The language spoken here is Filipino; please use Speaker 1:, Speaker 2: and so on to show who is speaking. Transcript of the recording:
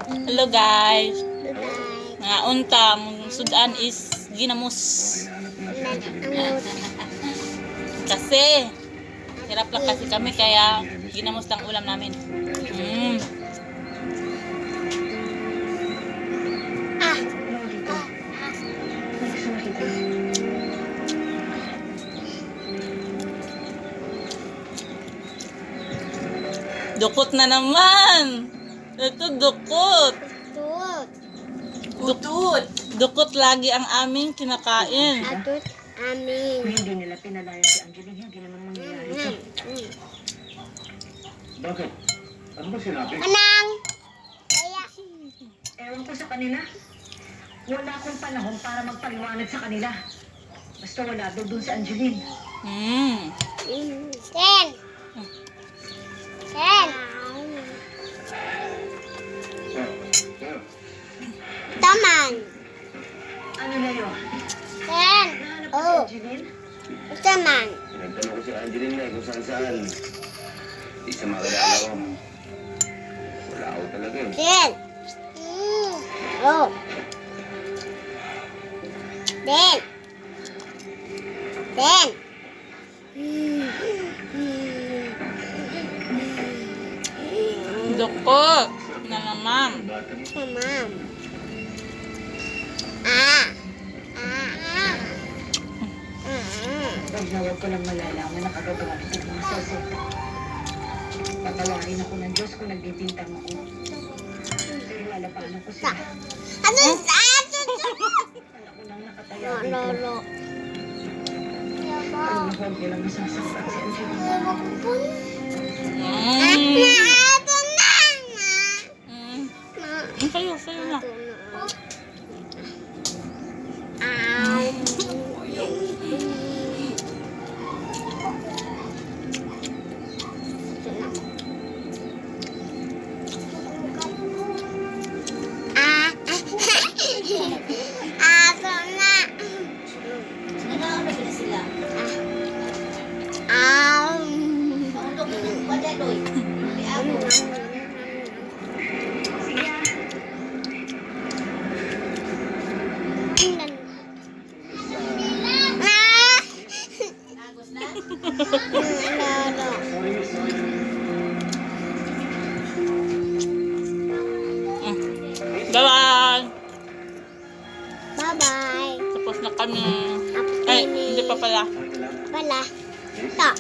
Speaker 1: Hello guys.
Speaker 2: Bye-bye.
Speaker 1: Nga unta mong sudan is ginamos. Kasi hirap lang kasi kami kaya ginamos lang ulam namin. Dukot na naman. Ito dukot.
Speaker 2: Tutut.
Speaker 1: Dukot lagi ang aming kinakain.
Speaker 2: Atut amin.
Speaker 3: Hindi nila pinalaya si Angeline, hindi naman mangyayari ito.
Speaker 4: Bakit? Ano ba sinabi?
Speaker 2: Manang. Kaya.
Speaker 3: Ewan ko sa kanila. Wala akong panahon para magpaliwanag sa kanila. Basta wala daw doon si Angeline.
Speaker 2: Ten. Ten. Taman.
Speaker 3: Ano na yun?
Speaker 2: Ten.
Speaker 3: Nahanap ko si
Speaker 2: Oh.
Speaker 3: Angeline?
Speaker 2: Taman.
Speaker 4: Nagtanong ko si Angeline na kung saan. Di siya makilala ko. Wala ako talaga eh.
Speaker 2: Ten. Oh. Ten. Ten.
Speaker 1: Dukot na naman.
Speaker 4: Bata mo.
Speaker 2: Tamam. Ah.
Speaker 3: Huwag na huwag ko lang malalaman na kagagamit ng mga sasi. Patawarin ako ng Diyos kung nagbibintang ako. Pero lalapanan ko sila.
Speaker 2: Ano sa
Speaker 3: Anak ko nang nakataya dito.
Speaker 2: Lolo.
Speaker 3: Pero huwag ko lang masasaktan si Angeline.
Speaker 1: Sayo na.
Speaker 3: Sige ah.
Speaker 1: Bye-bye.
Speaker 2: Bye-bye.
Speaker 1: Tapos na kami. Ay, hindi pa pala.
Speaker 2: Wala. Tak.